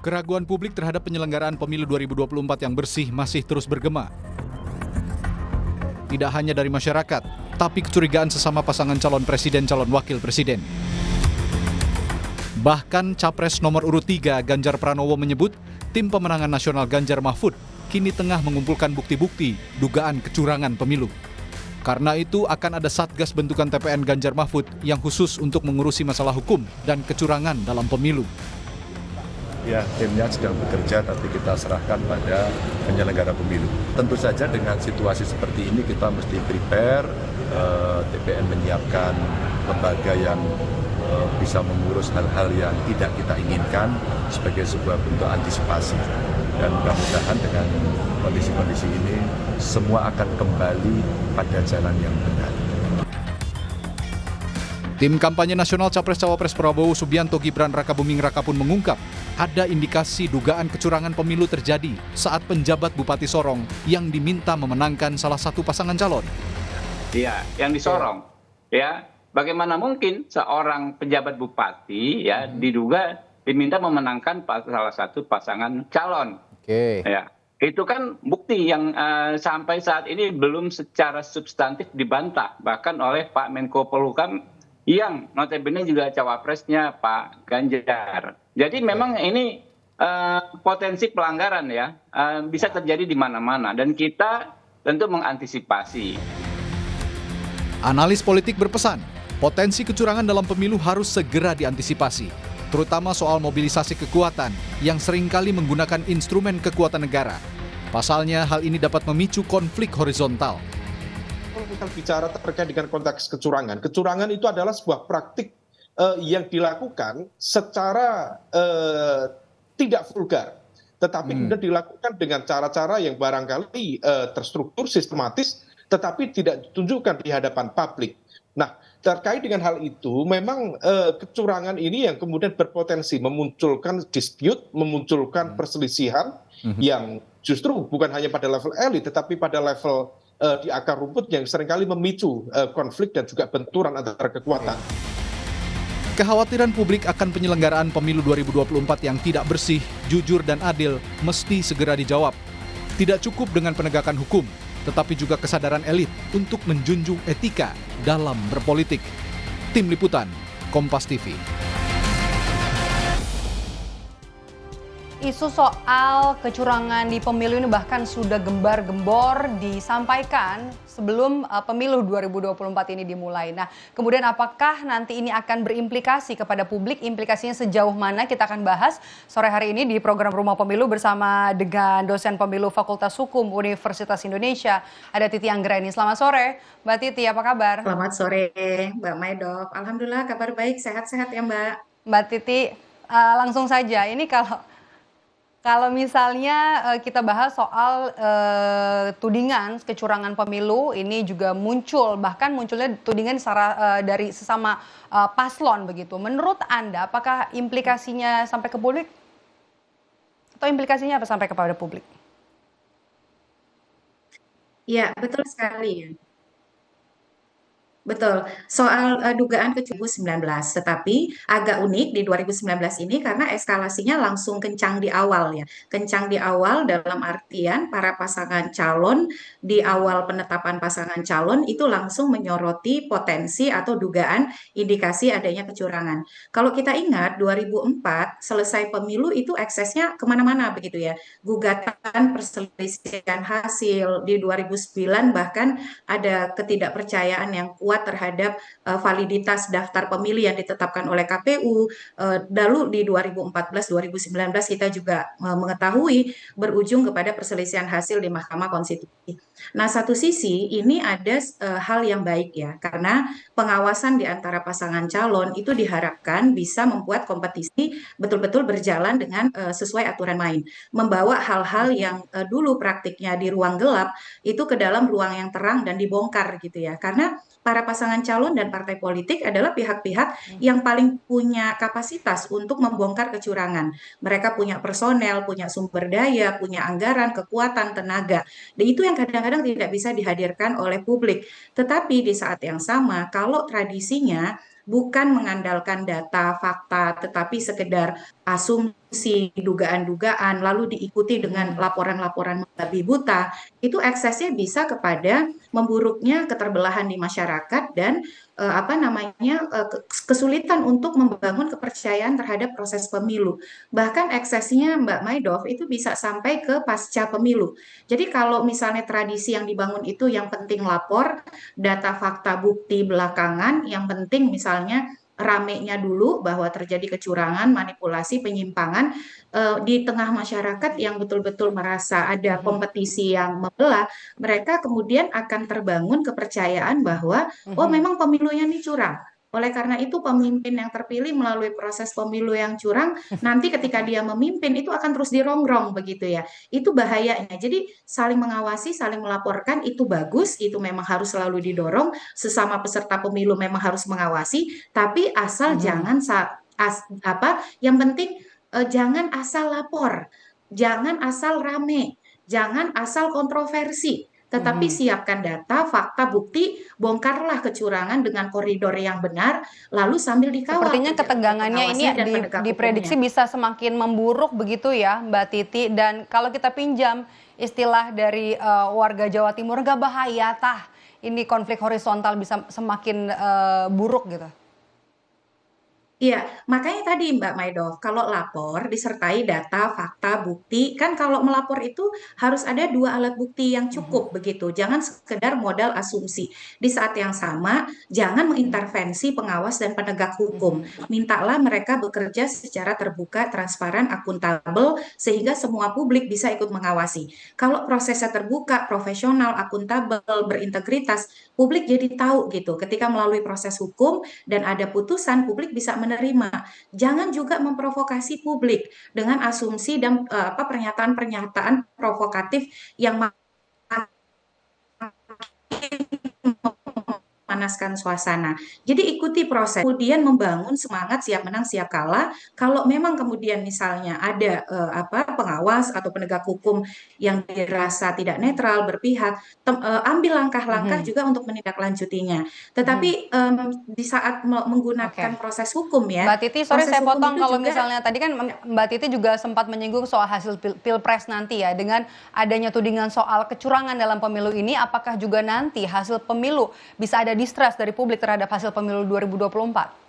Keraguan publik terhadap penyelenggaraan pemilu 2024 yang bersih masih terus bergema. Tidak hanya dari masyarakat, tapi kecurigaan sesama pasangan calon presiden calon wakil presiden. Bahkan Capres nomor urut 3 Ganjar Pranowo menyebut tim pemenangan nasional Ganjar Mahfud kini tengah mengumpulkan bukti-bukti dugaan kecurangan pemilu. Karena itu akan ada Satgas bentukan TPN Ganjar Mahfud yang khusus untuk mengurusi masalah hukum dan kecurangan dalam pemilu. Ya, timnya sedang bekerja, tapi kita serahkan pada penyelenggara pemilu. Tentu saja dengan situasi seperti ini kita mesti prepare, TPN menyiapkan lembaga yang bisa mengurus hal-hal yang tidak kita inginkan sebagai sebuah bentuk antisipasi. Dan mudah-mudahan dengan kondisi-kondisi ini semua akan kembali pada jalan yang benar. Tim kampanye nasional Capres-Cawapres Prabowo Subianto Gibran Rakabuming Raka pun mengungkap ada indikasi dugaan kecurangan pemilu terjadi saat penjabat Bupati Sorong yang diminta memenangkan salah satu pasangan calon. Iya, yang disorong. Ya, bagaimana mungkin seorang penjabat bupati ya diduga diminta memenangkan salah satu pasangan calon. Ya, itu kan bukti yang sampai saat ini belum secara substantif dibantah bahkan oleh Pak Menko Polhukam yang notabene juga cawapresnya Pak Ganjar. Jadi memang ini potensi pelanggaran ya bisa terjadi di mana-mana dan kita tentu mengantisipasi. Analis politik berpesan, potensi kecurangan dalam pemilu harus segera diantisipasi, terutama soal mobilisasi kekuatan yang seringkali menggunakan instrumen kekuatan negara. Pasalnya hal ini dapat memicu konflik horizontal. Kalau kita bicara terkait dengan konteks kecurangan, kecurangan itu adalah sebuah praktik yang dilakukan secara tidak vulgar, tetapi kemudian dilakukan dengan cara-cara yang barangkali terstruktur, sistematis, tetapi tidak ditunjukkan di hadapan publik. Nah, terkait dengan hal itu, memang kecurangan ini yang kemudian berpotensi memunculkan dispute, memunculkan perselisihan yang justru bukan hanya pada level elit, tetapi pada level di akar rumput yang seringkali memicu konflik dan juga benturan antara kekuatan. Kekhawatiran publik akan penyelenggaraan pemilu 2024 yang tidak bersih, jujur dan adil mesti segera dijawab. Tidak cukup dengan penegakan hukum, tetapi juga kesadaran elit untuk menjunjung etika dalam berpolitik. Tim Liputan, Kompas TV. Isu soal kecurangan di pemilu ini bahkan sudah gembar-gembor disampaikan sebelum pemilu 2024 ini dimulai. Nah, kemudian apakah nanti ini akan berimplikasi kepada publik? Implikasinya sejauh mana kita akan bahas sore hari ini di program Rumah Pemilu bersama dengan dosen pemilu Fakultas Hukum Universitas Indonesia, ada Titi Anggraini. Selamat sore, Mbak Titi, apa kabar? Selamat sore, Mbak Maidok. Alhamdulillah kabar baik, sehat-sehat ya Mbak. Mbak Titi, langsung saja, ini kalau misalnya kita bahas soal tudingan kecurangan pemilu, ini juga muncul, bahkan munculnya tudingan dari sesama paslon begitu. Menurut Anda, apakah implikasinya sampai ke publik? Atau implikasinya apa sampai kepada publik? Ya, betul sekali ya. Betul, soal dugaan kecurangan 2019, tetapi agak unik di 2019 ini karena eskalasinya langsung kencang di awal ya. Kencang di awal dalam artian para pasangan calon di awal penetapan pasangan calon itu langsung menyoroti potensi atau dugaan indikasi adanya kecurangan. Kalau kita ingat 2004 selesai pemilu itu eksesnya kemana-mana begitu ya. Gugatan perselisihan hasil di 2009 bahkan ada ketidakpercayaan yang kuat terhadap validitas daftar pemilih yang ditetapkan oleh KPU. Lalu di 2014-2019 kita juga mengetahui berujung kepada perselisihan hasil di Mahkamah Konstitusi. Nah, satu sisi ini ada hal yang baik ya, karena pengawasan di antara pasangan calon itu diharapkan bisa membuat kompetisi betul-betul berjalan dengan sesuai aturan main. Membawa hal-hal yang dulu praktiknya di ruang gelap itu ke dalam ruang yang terang dan dibongkar gitu ya. Karena para pasangan calon dan partai politik adalah pihak-pihak yang paling punya kapasitas untuk membongkar kecurangan. Mereka punya personel, punya sumber daya, punya anggaran, kekuatan, tenaga. Dan itu yang kadang-kadang tidak bisa dihadirkan oleh publik. Tetapi di saat yang sama, kalau tradisinya bukan mengandalkan data, fakta, tetapi sekedar asumsi, dugaan-dugaan, lalu diikuti dengan laporan-laporan membabi buta, itu eksesnya bisa kepada memburuknya keterbelahan di masyarakat dan kesulitan untuk membangun kepercayaan terhadap proses pemilu. Bahkan eksesnya Mbak Maidov itu bisa sampai ke pasca pemilu. Jadi kalau misalnya tradisi yang dibangun itu yang penting lapor, data fakta bukti belakangan, yang penting misalnya ramenya dulu bahwa terjadi kecurangan, manipulasi, penyimpangan di tengah masyarakat yang betul-betul merasa ada kompetisi yang membelah, mereka kemudian akan terbangun kepercayaan bahwa oh memang pemilunya ini curang. Oleh karena itu pemimpin yang terpilih melalui proses pemilu yang curang, nanti ketika dia memimpin itu akan terus dirongrong begitu ya. Itu bahayanya. Jadi saling mengawasi, saling melaporkan itu bagus, itu memang harus selalu didorong. Sesama peserta pemilu memang harus mengawasi, tapi asal jangan yang penting jangan asal lapor, jangan asal rame, jangan asal kontroversi. Tetapi siapkan data, fakta, bukti, bongkarlah kecurangan dengan koridor yang benar, lalu sambil dikawal. Sepertinya ketegangannya ini diprediksi bisa semakin memburuk begitu ya Mbak Titi. Dan kalau kita pinjam istilah dari warga Jawa Timur, nggak bahaya tah ini konflik horizontal bisa semakin buruk gitu. Iya, makanya tadi Mbak Maidov, kalau lapor disertai data, fakta, bukti, kan kalau melapor itu harus ada 2 alat bukti yang cukup begitu. Jangan sekedar modal asumsi. Di saat yang sama, jangan mengintervensi pengawas dan penegak hukum. Mintalah mereka bekerja secara terbuka, transparan, akuntabel, sehingga semua publik bisa ikut mengawasi. Kalau prosesnya terbuka, profesional, akuntabel, berintegritas, publik jadi tahu gitu. Ketika melalui proses hukum dan ada putusan, publik bisa menerima. Jangan juga memprovokasi publik dengan asumsi dan pernyataan-pernyataan provokatif yang memanaskan suasana. Jadi ikuti proses, kemudian membangun semangat siap menang siap kalah. Kalau memang kemudian misalnya ada pengawas atau penegak hukum yang dirasa tidak netral, berpihak, ambil langkah-langkah juga untuk menindaklanjutinya. Tetapi di saat menggunakan proses hukum ya, Mbak Titi, sorry saya potong, kalau juga, misalnya tadi kan Mbak Titi juga sempat menyinggung soal hasil pilpres nanti ya, dengan adanya tudingan soal kecurangan dalam pemilu ini, apakah juga nanti hasil pemilu bisa ada distrust dari publik terhadap hasil pemilu 2024?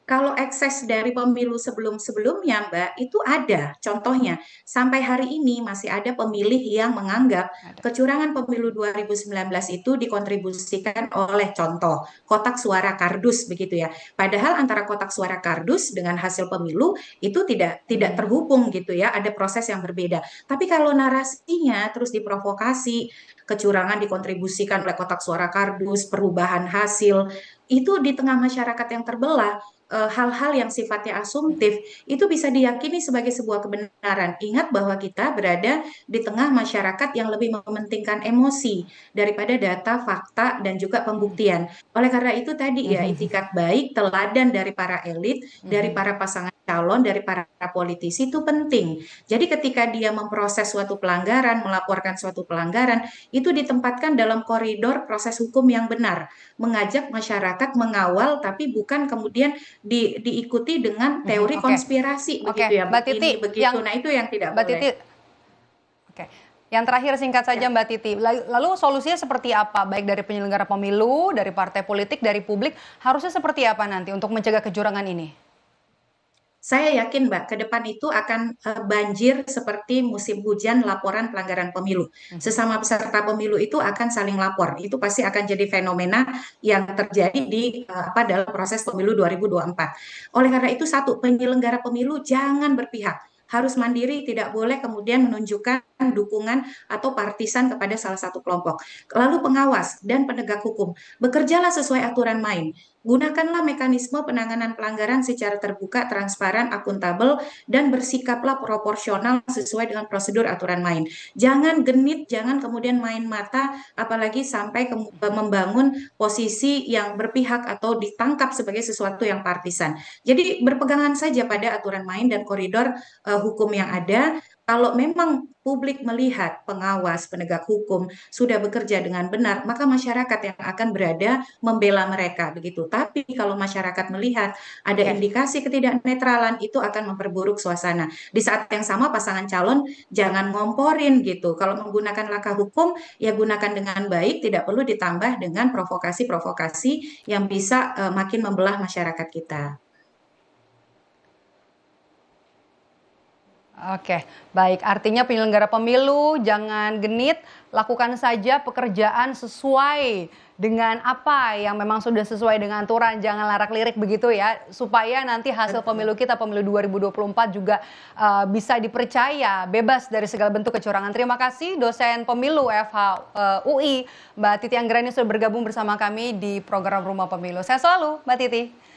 Kalau ekses dari pemilu sebelum-sebelumnya, Mbak, itu ada. Contohnya, sampai hari ini masih ada pemilih yang menganggap kecurangan pemilu 2019 itu dikontribusikan oleh contoh kotak suara kardus begitu ya. Padahal antara kotak suara kardus dengan hasil pemilu itu tidak terhubung gitu ya. Ada proses yang berbeda. Tapi kalau narasinya terus diprovokasi, kecurangan dikontribusikan oleh kotak suara kardus, perubahan hasil, itu di tengah masyarakat yang terbelah, hal-hal yang sifatnya asumtif itu bisa diyakini sebagai sebuah kebenaran. Ingat bahwa kita berada di tengah masyarakat yang lebih mementingkan emosi daripada data, fakta, dan juga pembuktian. Oleh karena itu tadi ya, itikat baik, teladan dari para elit, dari para pasangan calon, dari para politisi itu penting. Jadi ketika dia memproses suatu pelanggaran, melaporkan suatu pelanggaran, itu ditempatkan dalam koridor proses hukum yang benar, mengajak masyarakat mengawal, tapi bukan kemudian diikuti dengan teori konspirasi begitu ya, Mbak Titi, begitu. Nah itu yang tidak Mbak boleh. Titi, yang terakhir singkat saja Mbak Titi, lalu solusinya seperti apa? Baik dari penyelenggara pemilu, dari partai politik, dari publik, harusnya seperti apa nanti untuk mencegah kecurangan ini? Saya yakin Mbak, ke depan itu akan banjir seperti musim hujan laporan pelanggaran pemilu. Sesama peserta pemilu itu akan saling lapor. Itu pasti akan jadi fenomena yang terjadi di dalam proses pemilu 2024. Oleh karena itu penyelenggara pemilu jangan berpihak. Harus mandiri, tidak boleh kemudian menunjukkan dukungan atau partisan kepada salah satu kelompok. Lalu pengawas dan penegak hukum, bekerjalah sesuai aturan main. Gunakanlah mekanisme penanganan pelanggaran secara terbuka, transparan, akuntabel, dan bersikaplah proporsional sesuai dengan prosedur aturan main. Jangan genit, jangan kemudian main mata, apalagi sampai membangun posisi yang berpihak atau ditangkap sebagai sesuatu yang partisan. Jadi berpegangan saja pada aturan main dan koridor hukum yang ada. Kalau memang publik melihat pengawas penegak hukum sudah bekerja dengan benar, maka masyarakat yang akan berada membela mereka begitu. Tapi kalau masyarakat melihat ada Oke. indikasi ketidaknetralan, itu akan memperburuk suasana. Di saat yang sama pasangan calon jangan ngomporin gitu. Kalau menggunakan langkah hukum, ya gunakan dengan baik, tidak perlu ditambah dengan provokasi-provokasi yang bisa makin membelah masyarakat kita. Oke, baik. Artinya penyelenggara pemilu jangan genit, lakukan saja pekerjaan sesuai dengan apa yang memang sudah sesuai dengan aturan, jangan larak-lirik begitu ya, supaya nanti hasil pemilu kita, pemilu 2024 juga bisa dipercaya, bebas dari segala bentuk kecurangan. Terima kasih dosen pemilu FH UI, Mbak Titi Anggreni sudah bergabung bersama kami di program Rumah Pemilu. Saya selalu, Mbak Titi.